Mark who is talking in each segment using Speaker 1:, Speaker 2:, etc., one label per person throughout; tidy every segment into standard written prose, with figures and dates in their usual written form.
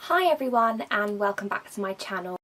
Speaker 1: Hi everyone and welcome back to my channel.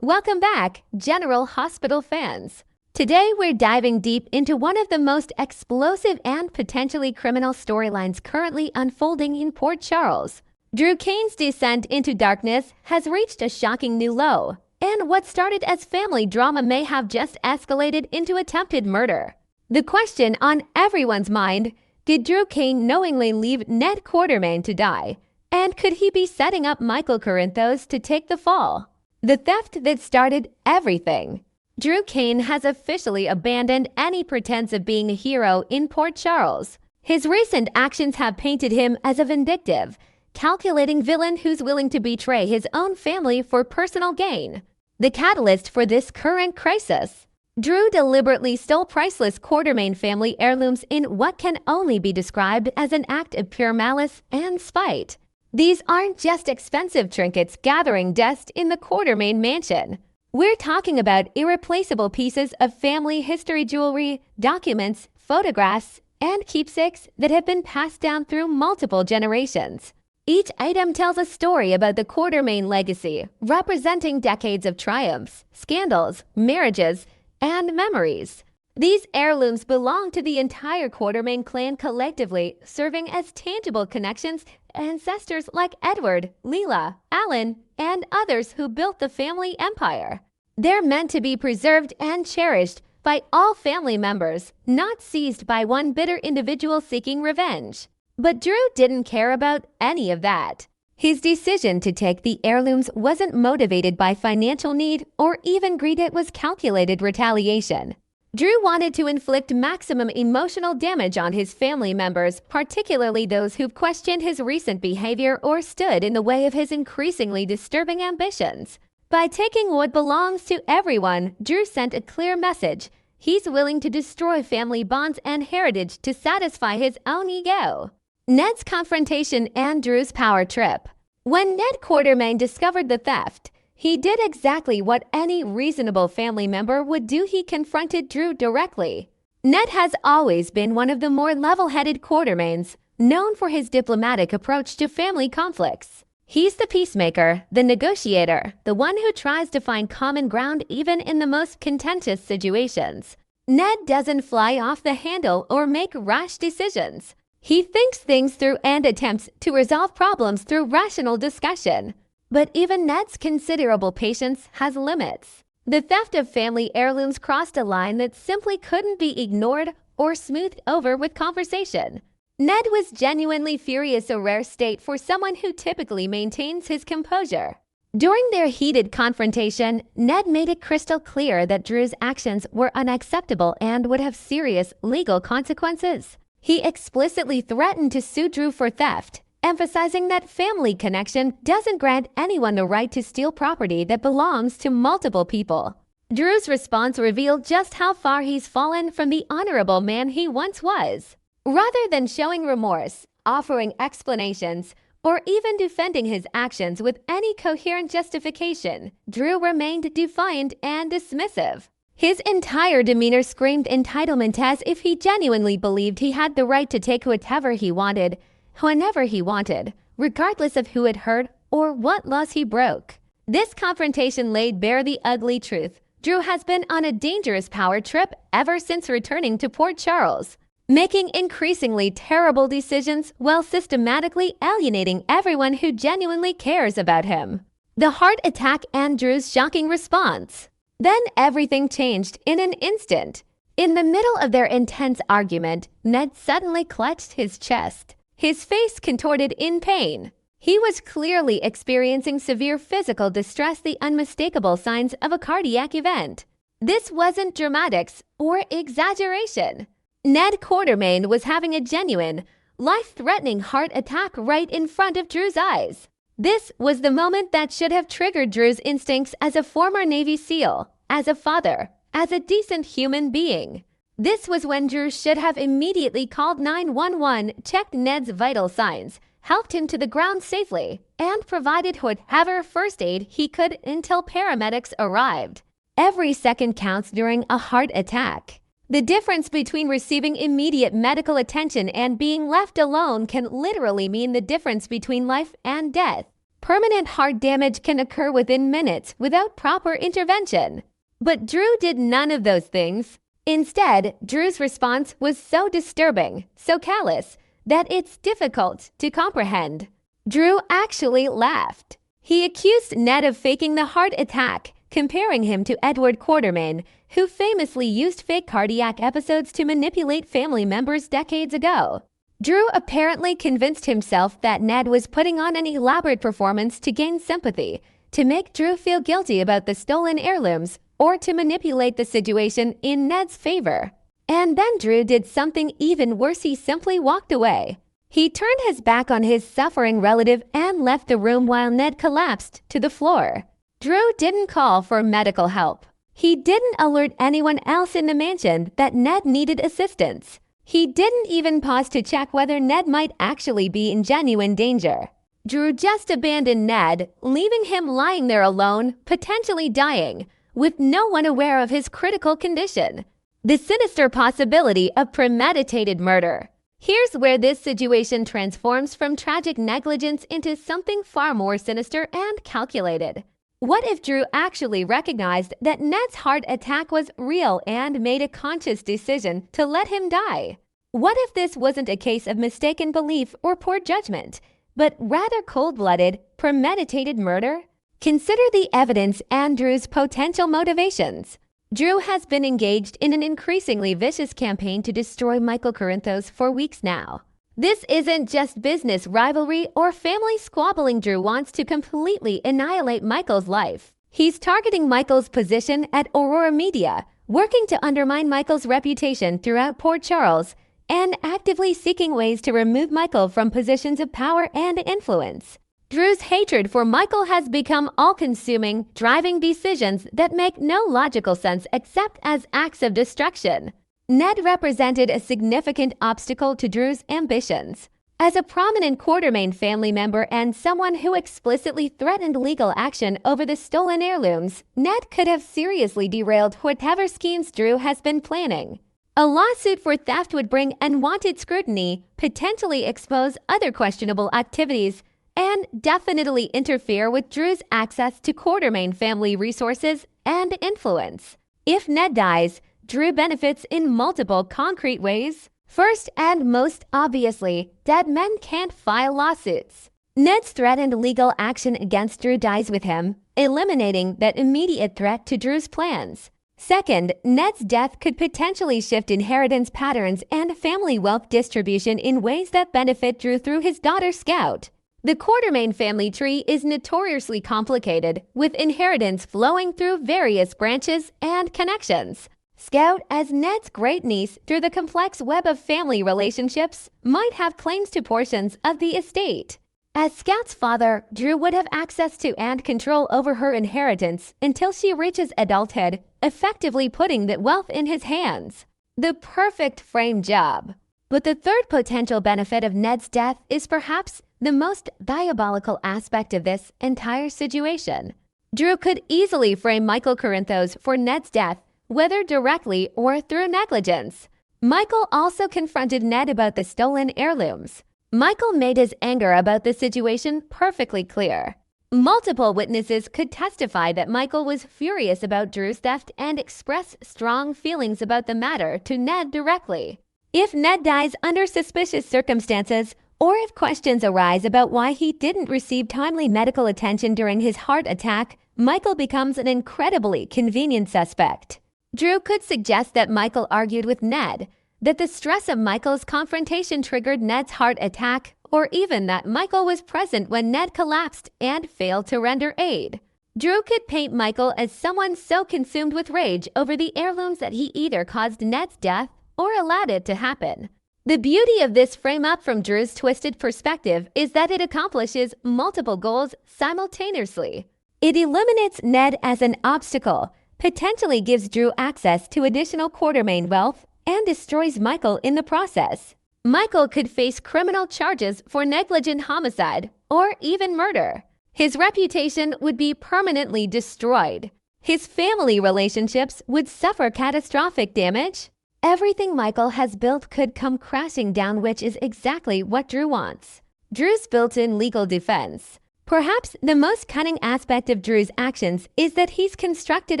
Speaker 2: Welcome back, General Hospital fans. Today we're diving deep into one of the most explosive and potentially criminal storylines currently unfolding in Port Charles. Drew Cain's descent into darkness has reached a shocking new low, and what started as family drama may have just escalated into attempted murder. The question on everyone's mind: did Drew Cain knowingly leave Ned Quartermaine to die? And could he be setting up Michael Corinthos to take the fall? The theft that started everything. Drew Cain has officially abandoned any pretense of being a hero in Port Charles. His recent actions have painted him as a vindictive, calculating villain who's willing to betray his own family for personal gain. The catalyst for this current crisis: Drew deliberately stole priceless Quartermaine family heirlooms in what can only be described as an act of pure malice and spite. These aren't just expensive trinkets gathering dust in the Quartermaine mansion. We're talking about irreplaceable pieces of family history jewelry, documents, photographs, and keepsakes that have been passed down through multiple generations. Each item tells a story about the Quartermaine legacy, representing decades of triumphs, scandals, marriages, and memories. These heirlooms belong to the entire Quartermaine clan collectively, serving as tangible connections to ancestors like Edward, Leela, Alan, and others who built the family empire. They're meant to be preserved and cherished by all family members, not seized by one bitter individual seeking revenge. But Drew didn't care about any of that. His decision to take the heirlooms wasn't motivated by financial need or even greed. It was calculated retaliation. Drew wanted to inflict maximum emotional damage on his family members, particularly those who've questioned his recent behavior or stood in the way of his increasingly disturbing ambitions. By taking what belongs to everyone, Drew sent a clear message: he's willing to destroy family bonds and heritage to satisfy his own ego. Ned's confrontation and Drew's power trip. When Ned Quartermaine discovered the theft, he did exactly what any reasonable family member would do. He confronted Drew directly. Ned has always been one of the more level-headed Quartermaines, known for his diplomatic approach to family conflicts. He's the peacemaker, the negotiator, the one who tries to find common ground even in the most contentious situations. Ned doesn't fly off the handle or make rash decisions. He thinks things through and attempts to resolve problems through rational discussion. But even Ned's considerable patience has limits. The theft of family heirlooms crossed a line that simply couldn't be ignored or smoothed over with conversation. Ned was genuinely furious, a rare state for someone who typically maintains his composure. During their heated confrontation, Ned made it crystal clear that Drew's actions were unacceptable and would have serious legal consequences. He explicitly threatened to sue Drew for theft, emphasizing that family connection doesn't grant anyone the right to steal property that belongs to multiple people. Drew's response revealed just how far he's fallen from the honorable man he once was. Rather than showing remorse, offering explanations, or even defending his actions with any coherent justification, Drew remained defiant and dismissive. His entire demeanor screamed entitlement, as if he genuinely believed he had the right to take whatever he wanted, whenever he wanted, regardless of who had heard or what laws he broke. This confrontation laid bare the ugly truth: Drew has been on a dangerous power trip ever since returning to Port Charles, making increasingly terrible decisions while systematically alienating everyone who genuinely cares about him. The heart attack and Drew's shocking response. Then everything changed in an instant. In the middle of their intense argument, Ned suddenly clutched his chest, his face contorted in pain. He was clearly experiencing severe physical distress, the unmistakable signs of a cardiac event. This wasn't dramatics or exaggeration. Ned Quartermaine was having a genuine, life-threatening heart attack right in front of Drew's eyes. This was the moment that should have triggered Drew's instincts as a former Navy SEAL, as a father, as a decent human being. This was when Drew should have immediately called 911, checked Ned's vital signs, helped him to the ground safely, and provided whatever first aid he could until paramedics arrived. Every second counts during a heart attack. The difference between receiving immediate medical attention and being left alone can literally mean the difference between life and death. Permanent heart damage can occur within minutes without proper intervention. But Drew did none of those things. Instead, Drew's response was so disturbing, so callous, that it's difficult to comprehend. Drew actually laughed. He accused Ned of faking the heart attack, comparing him to Edward Quartermain, who famously used fake cardiac episodes to manipulate family members decades ago. Drew apparently convinced himself that Ned was putting on an elaborate performance to gain sympathy, to make Drew feel guilty about the stolen heirlooms, or to manipulate the situation in Ned's favor. And then Drew did something even worse. He simply walked away. He turned his back on his suffering relative and left the room while Ned collapsed to the floor. Drew didn't call for medical help. He didn't alert anyone else in the mansion that Ned needed assistance. He didn't even pause to check whether Ned might actually be in genuine danger. Drew just abandoned Ned, leaving him lying there alone, potentially dying, with no one aware of his critical condition. The sinister possibility of premeditated murder. Here's where this situation transforms from tragic negligence into something far more sinister and calculated. What if Drew actually recognized that Ned's heart attack was real and made a conscious decision to let him die? What if this wasn't a case of mistaken belief or poor judgment, but rather cold-blooded, premeditated murder? Consider the evidence and Drew's potential motivations. Drew has been engaged in an increasingly vicious campaign to destroy Michael Corinthos for weeks now. This isn't just business rivalry or family squabbling. Drew wants to completely annihilate Michael's life. He's targeting Michael's position at Aurora Media, working to undermine Michael's reputation throughout Port Charles, and actively seeking ways to remove Michael from positions of power and influence. Drew's hatred for Michael has become all-consuming, driving decisions that make no logical sense except as acts of destruction. Ned represented a significant obstacle to Drew's ambitions. As a prominent Quartermain family member and someone who explicitly threatened legal action over the stolen heirlooms, Ned could have seriously derailed whatever schemes Drew has been planning. A lawsuit for theft would bring unwanted scrutiny, potentially expose other questionable activities, and definitely interfere with Drew's access to Quartermain family resources and influence. If Ned dies, Drew benefits in multiple concrete ways. First and most obviously, dead men can't file lawsuits. Ned's threatened legal action against Drew dies with him, eliminating that immediate threat to Drew's plans. Second, Ned's death could potentially shift inheritance patterns and family wealth distribution in ways that benefit Drew through his daughter Scout. The Quartermain family tree is notoriously complicated, with inheritance flowing through various branches and connections. Scout, as Ned's great-niece through the complex web of family relationships, might have claims to portions of the estate. As Scout's father, Drew would have access to and control over her inheritance until she reaches adulthood, effectively putting that wealth in his hands. The perfect frame job. But the third potential benefit of Ned's death is perhaps the most diabolical aspect of this entire situation. Drew could easily frame Michael Corinthos for Ned's death, whether directly or through negligence. Michael also confronted Ned about the stolen heirlooms. Michael made his anger about the situation perfectly clear. Multiple witnesses could testify that Michael was furious about Drew's theft and express strong feelings about the matter to Ned directly. If Ned dies under suspicious circumstances, or if questions arise about why he didn't receive timely medical attention during his heart attack, Michael becomes an incredibly convenient suspect. Drew could suggest that Michael argued with Ned, that the stress of Michael's confrontation triggered Ned's heart attack, or even that Michael was present when Ned collapsed and failed to render aid. Drew could paint Michael as someone so consumed with rage over the heirlooms that he either caused Ned's death or allowed it to happen. The beauty of this frame-up from Drew's twisted perspective is that it accomplishes multiple goals simultaneously. It eliminates Ned as an obstacle, potentially gives Drew access to additional Quartermain wealth, and destroys Michael in the process. Michael could face criminal charges for negligent homicide or even murder. His reputation would be permanently destroyed. His family relationships would suffer catastrophic damage. Everything Michael has built could come crashing down, which is exactly what Drew wants. Drew's built-in legal defense. Perhaps the most cunning aspect of Drew's actions is that he's constructed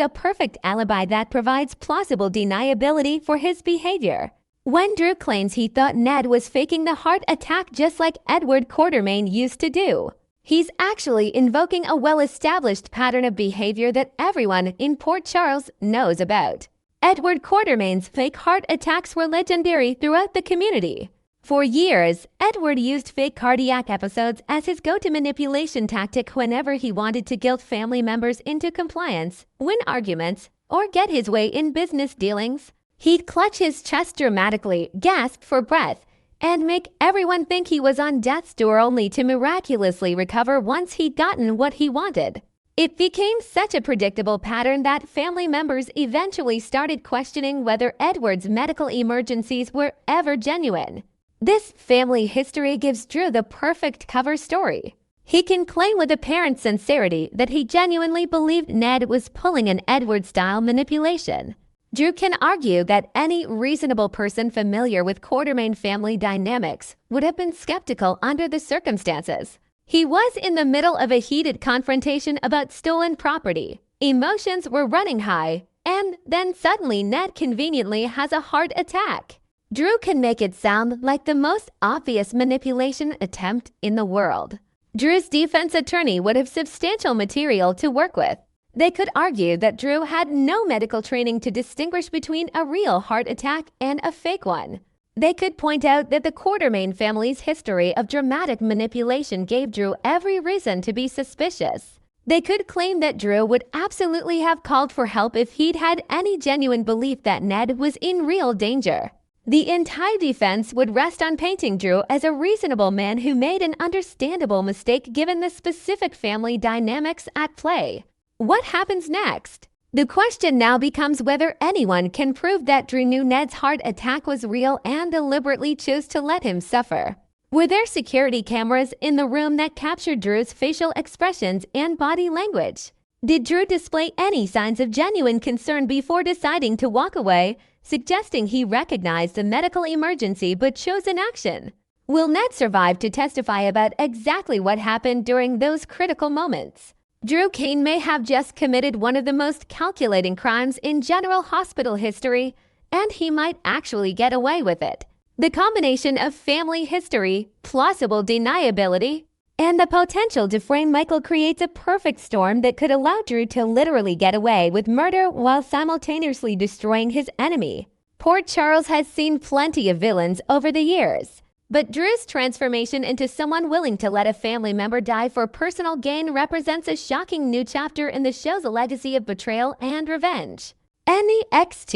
Speaker 2: a perfect alibi that provides plausible deniability for his behavior. When Drew claims he thought Ned was faking the heart attack just like Edward Quartermaine used to do, he's actually invoking a well-established pattern of behavior that everyone in Port Charles knows about. Edward Quartermaine's fake heart attacks were legendary throughout the community. For years, Edward used fake cardiac episodes as his go-to manipulation tactic whenever he wanted to guilt family members into compliance, win arguments, or get his way in business dealings. He'd clutch his chest dramatically, gasp for breath, and make everyone think he was on death's door only to miraculously recover once he'd gotten what he wanted. It became such a predictable pattern that family members eventually started questioning whether Edward's medical emergencies were ever genuine. This family history gives Drew the perfect cover story. He can claim with apparent sincerity that he genuinely believed Ned was pulling an Edward-style manipulation. Drew can argue that any reasonable person familiar with Quartermaine family dynamics would have been skeptical under the circumstances. He was in the middle of a heated confrontation about stolen property. Emotions were running high, and then suddenly Ned conveniently has a heart attack. Drew can make it sound like the most obvious manipulation attempt in the world. Drew's defense attorney would have substantial material to work with. They could argue that Drew had no medical training to distinguish between a real heart attack and a fake one. They could point out that the Quartermaine family's history of dramatic manipulation gave Drew every reason to be suspicious. They could claim that Drew would absolutely have called for help if he'd had any genuine belief that Ned was in real danger. The entire defense would rest on painting Drew as a reasonable man who made an understandable mistake given the specific family dynamics at play. What happens next? The question now becomes whether anyone can prove that Drew knew Ned's heart attack was real and deliberately chose to let him suffer. Were there security cameras in the room that captured Drew's facial expressions and body language? Did Drew display any signs of genuine concern before deciding to walk away, suggesting he recognized the medical emergency but chose inaction? Will Ned survive to testify about exactly what happened during those critical moments? Drew Cain may have just committed one of the most calculating crimes in General Hospital history, and he might actually get away with it. The combination of family history, plausible deniability, and the potential to frame Michael creates a perfect storm that could allow Drew to literally get away with murder while simultaneously destroying his enemy. Port Charles has seen plenty of villains over the years, but Drew's transformation into someone willing to let a family member die for personal gain represents a shocking new chapter in the show's legacy of betrayal and revenge. NEXT.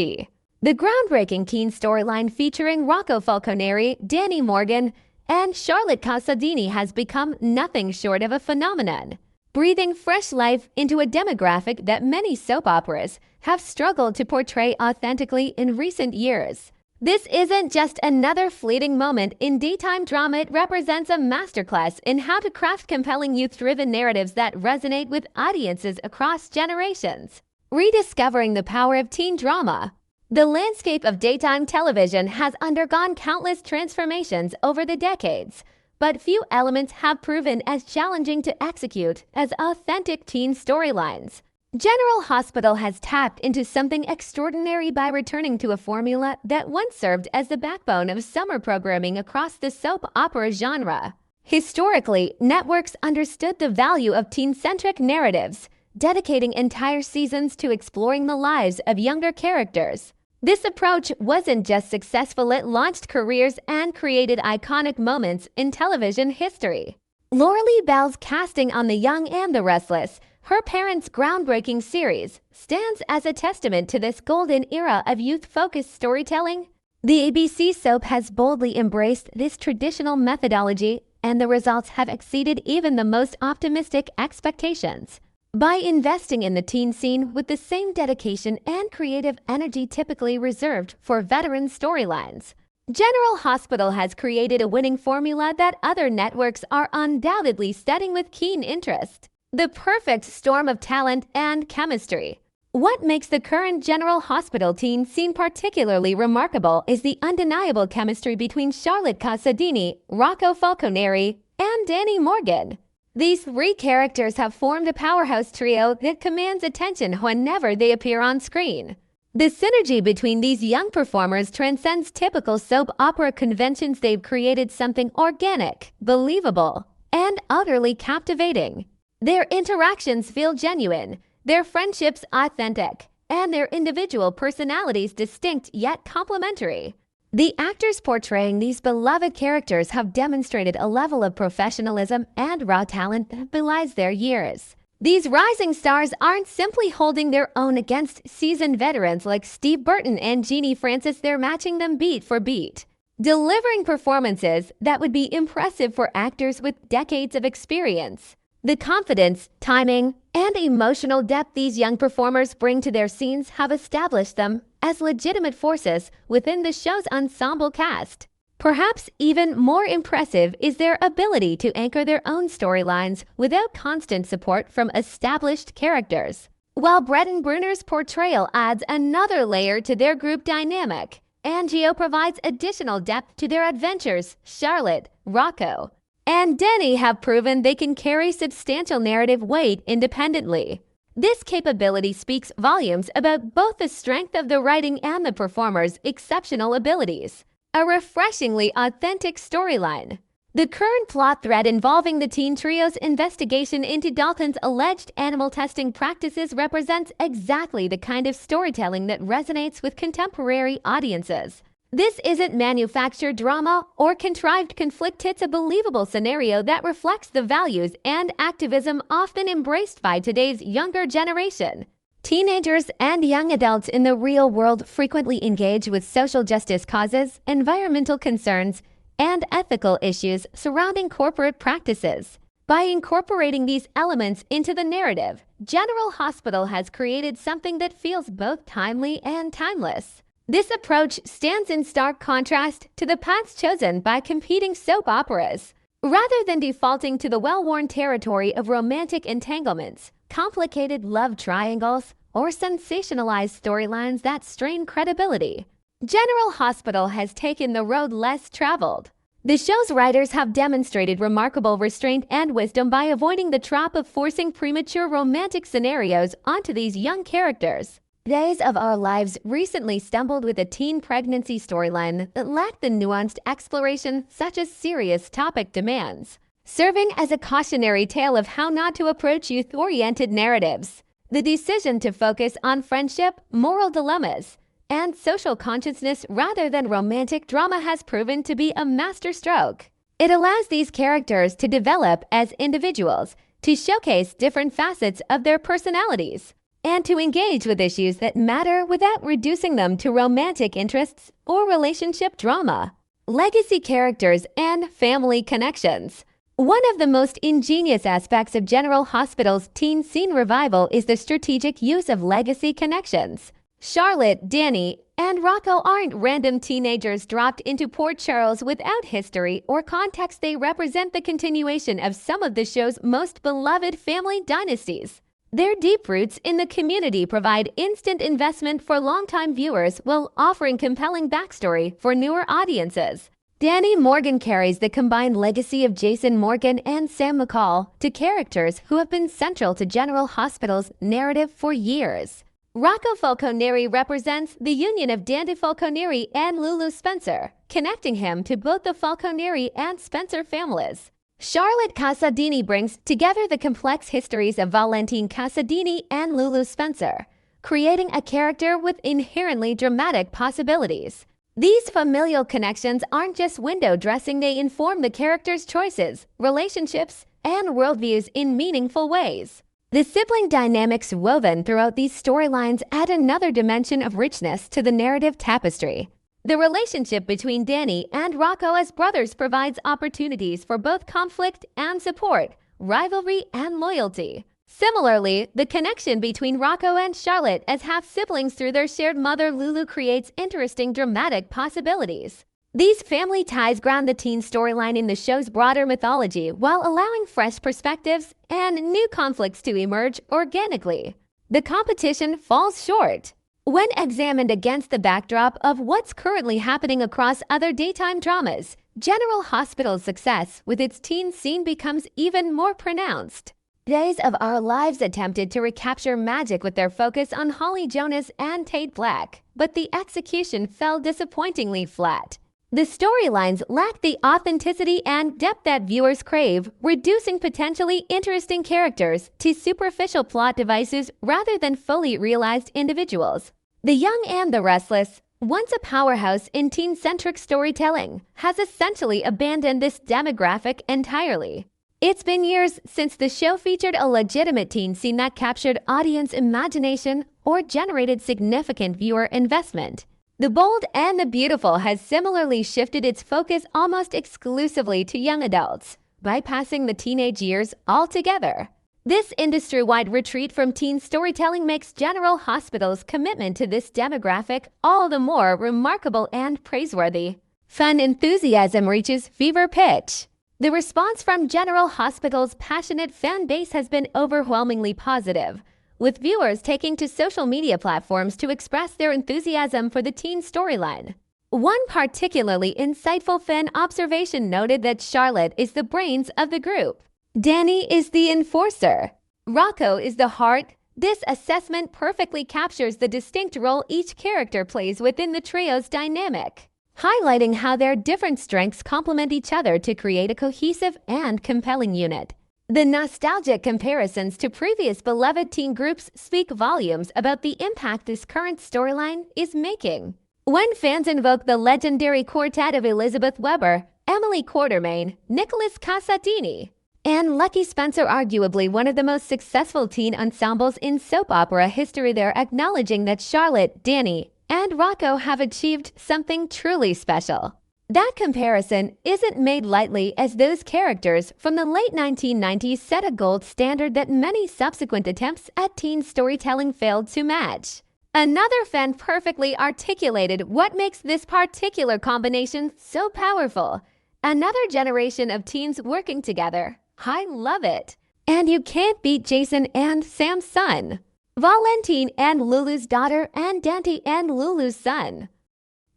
Speaker 2: The groundbreaking teen storyline featuring Rocco Falconeri, Danny Morgan, and Charlotte Casadini has become nothing short of a phenomenon, breathing fresh life into a demographic that many soap operas have struggled to portray authentically in recent years. This isn't just another fleeting moment in daytime drama, it represents a masterclass in how to craft compelling youth-driven narratives that resonate with audiences across generations. Rediscovering the power of teen drama. The landscape of daytime television has undergone countless transformations over the decades, but few elements have proven as challenging to execute as authentic teen storylines. General Hospital has tapped into something extraordinary by returning to a formula that once served as the backbone of summer programming across the soap opera genre. Historically, networks understood the value of teen-centric narratives, dedicating entire seasons to exploring the lives of younger characters. This approach wasn't just successful, it launched careers and created iconic moments in television history. Lauralee Bell's casting on The Young and the Restless, her parents' groundbreaking series, stands as a testament to this golden era of youth-focused storytelling. The ABC soap has boldly embraced this traditional methodology, and the results have exceeded even the most optimistic expectations. By investing in the teen scene with the same dedication and creative energy typically reserved for veteran storylines, General Hospital has created a winning formula that other networks are undoubtedly studying with keen interest. The perfect storm of talent and chemistry. What makes the current General Hospital teen scene particularly remarkable is the undeniable chemistry between Charlotte Casadini, Rocco Falconeri, and Danny Morgan. These three characters have formed a powerhouse trio that commands attention whenever they appear on screen. The synergy between these young performers transcends typical soap opera conventions. They've created something organic, believable, and utterly captivating. Their interactions feel genuine, their friendships authentic, and their individual personalities distinct yet complementary. The actors portraying these beloved characters have demonstrated a level of professionalism and raw talent that belies their years. These rising stars aren't simply holding their own against seasoned veterans like Steve Burton and Jeannie Francis. They're matching them beat for beat, delivering performances that would be impressive for actors with decades of experience. The confidence, timing, and emotional depth these young performers bring to their scenes have established them as legitimate forces within the show's ensemble cast. Perhaps even more impressive is their ability to anchor their own storylines without constant support from established characters. While Breton Bruner's portrayal adds another layer to their group dynamic, Angio provides additional depth to their adventures. Charlotte, Rocco, and Danny have proven they can carry substantial narrative weight independently. This capability speaks volumes about both the strength of the writing and the performers' exceptional abilities. A refreshingly authentic storyline. The current plot thread involving the teen trio's investigation into Dalton's alleged animal testing practices represents exactly the kind of storytelling that resonates with contemporary audiences. This isn't manufactured drama or contrived conflict. It's a believable scenario that reflects the values and activism often embraced by today's younger generation. Teenagers and young adults in the real world frequently engage with social justice causes, environmental concerns, and ethical issues surrounding corporate practices. By incorporating these elements into the narrative, General Hospital has created something that feels both timely and timeless. This approach stands in stark contrast to the paths chosen by competing soap operas. Rather than defaulting to the well-worn territory of romantic entanglements, complicated love triangles, or sensationalized storylines that strain credibility, General Hospital has taken the road less traveled. The show's writers have demonstrated remarkable restraint and wisdom by avoiding the trap of forcing premature romantic scenarios onto these young characters. Days of Our Lives recently stumbled with a teen pregnancy storyline that lacked the nuanced exploration such as serious topic demands, serving as a cautionary tale of how not to approach youth-oriented narratives. The decision to focus on friendship, moral dilemmas, and social consciousness rather than romantic drama has proven to be a masterstroke. It allows these characters to develop as individuals, to showcase different facets of their personalities, and to engage with issues that matter without reducing them to romantic interests or relationship drama. Legacy characters and family connections. One of the most ingenious aspects of General Hospital's teen scene revival is the strategic use of legacy connections. Charlotte, Danny, and Rocco aren't random teenagers dropped into Port Charles without history or context. They represent the continuation of some of the show's most beloved family dynasties. Their deep roots in the community provide instant investment for longtime viewers while offering compelling backstory for newer audiences. Danny Morgan carries the combined legacy of Jason Morgan and Sam McCall to characters who have been central to General Hospital's narrative for years. Rocco Falconeri represents the union of Dandy Falconeri and Lulu Spencer, connecting him to both the Falconeri and Spencer families. Charlotte Casadini brings together the complex histories of Valentine Casadini and Lulu Spencer, creating a character with inherently dramatic possibilities. These familial connections aren't just window dressing, they inform the characters' choices, relationships, and worldviews in meaningful ways. The sibling dynamics woven throughout these storylines add another dimension of richness to the narrative tapestry. The relationship between Danny and Rocco as brothers provides opportunities for both conflict and support, rivalry and loyalty. Similarly, the connection between Rocco and Charlotte as half-siblings through their shared mother Lulu creates interesting dramatic possibilities. These family ties ground the teen storyline in the show's broader mythology while allowing fresh perspectives and new conflicts to emerge organically. the competition falls short. When examined against the backdrop of what's currently happening across other daytime dramas, General Hospital's success with its teen scene becomes even more pronounced. Days of Our Lives attempted to recapture magic with their focus on Holly Jonas and Tate Black, but the execution fell disappointingly flat. The storylines lacked the authenticity and depth that viewers crave, reducing potentially interesting characters to superficial plot devices rather than fully realized individuals. The Young and the Restless, once a powerhouse in teen-centric storytelling, has essentially abandoned this demographic entirely. It's been years since the show featured a legitimate teen scene that captured audience imagination or generated significant viewer investment. The Bold and the Beautiful has similarly shifted its focus almost exclusively to young adults, bypassing the teenage years altogether. This industry-wide retreat from teen storytelling makes General Hospital's commitment to this demographic all the more remarkable and praiseworthy. Fan enthusiasm reaches fever pitch. The response from General Hospital's passionate fan base has been overwhelmingly positive, with viewers taking to social media platforms to express their enthusiasm for the teen storyline. One particularly insightful fan observation noted that Charlotte is the brains of the group. Danny is the enforcer. Rocco is the heart. This assessment perfectly captures the distinct role each character plays within the trio's dynamic, highlighting how their different strengths complement each other to create a cohesive and compelling unit. The nostalgic comparisons to previous beloved teen groups speak volumes about the impact this current storyline is making. When fans invoke the legendary quartet of Elizabeth Weber, Emily Quartermain, Nicholas Casatini, and Lucky Spencer, arguably one of the most successful teen ensembles in soap opera history, they're acknowledging that Charlotte, Danny, and Rocco have achieved something truly special. That comparison isn't made lightly, as those characters from the late 1990s set a gold standard that many subsequent attempts at teen storytelling failed to match. Another fan perfectly articulated what makes this particular combination so powerful. Another generation of teens working together. I love it. And you can't beat Jason and Sam's son, Valentine and Lulu's daughter, and Dante and Lulu's son.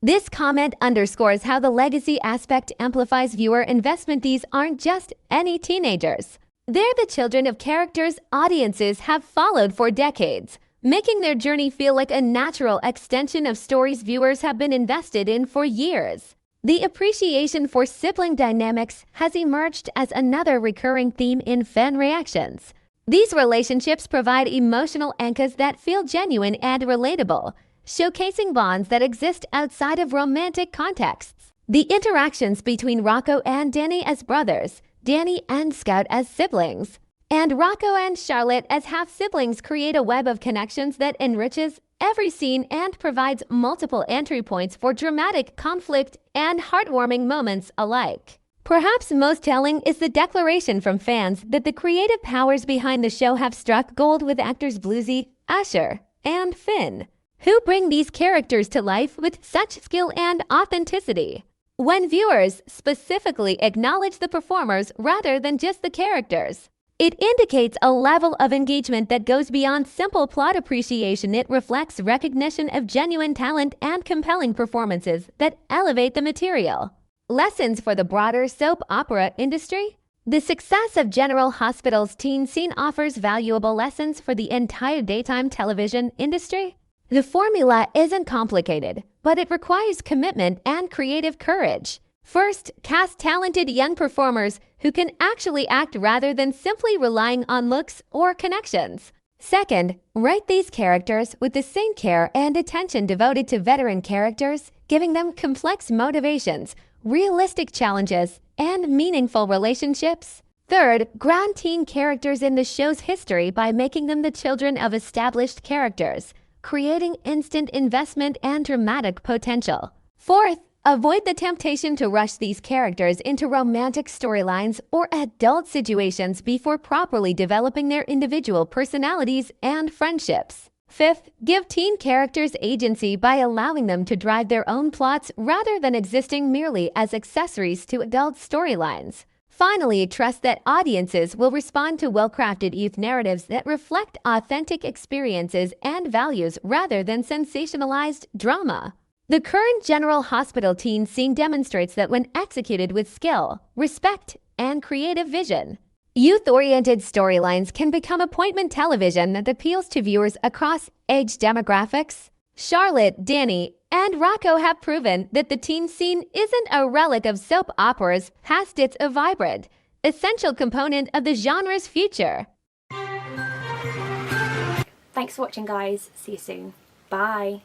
Speaker 2: This comment underscores how the legacy aspect amplifies viewer investment. These aren't just any teenagers. They're the children of characters audiences have followed for decades, making their journey feel like a natural extension of stories viewers have been invested in for years. The appreciation for sibling dynamics has emerged as another recurring theme in fan reactions. These relationships provide emotional anchors that feel genuine and relatable, showcasing bonds that exist outside of romantic contexts. The interactions between Rocco and Danny as brothers, Danny and Scout as siblings, and Rocco and Charlotte as half-siblings create a web of connections that enriches every scene and provides multiple entry points for dramatic conflict and heartwarming moments alike. Perhaps most telling is the declaration from fans that the creative powers behind the show have struck gold with actors Bluesy, Usher, and Finn, who bring these characters to life with such skill and authenticity. When viewers specifically acknowledge the performers rather than just the characters, it indicates a level of engagement that goes beyond simple plot appreciation. It reflects recognition of genuine talent and compelling performances that elevate the material. Lessons for the broader soap opera industry? The success of General Hospital's teen scene offers valuable lessons for the entire daytime television industry. The formula isn't complicated, but it requires commitment and creative courage. First, cast talented young performers who can actually act rather than simply relying on looks or connections. Second, write these characters with the same care and attention devoted to veteran characters, giving them complex motivations, realistic challenges, and meaningful relationships. Third, ground teen characters in the show's history by making them the children of established characters, creating instant investment and dramatic potential. Fourth, avoid the temptation to rush these characters into romantic storylines or adult situations before properly developing their individual personalities and friendships. Fifth, give teen characters agency by allowing them to drive their own plots rather than existing merely as accessories to adult storylines. Finally, trust that audiences will respond to well-crafted youth narratives that reflect authentic experiences and values rather than sensationalized drama. The current General Hospital teen scene demonstrates that when executed with skill, respect, and creative vision, youth-oriented storylines can become appointment television that appeals to viewers across age demographics. Charlotte, Danny, and Rocco have proven that the teen scene isn't a relic of soap operas past, it's a vibrant, essential component of the genre's future.
Speaker 1: Thanks for watching, guys. See you soon. Bye.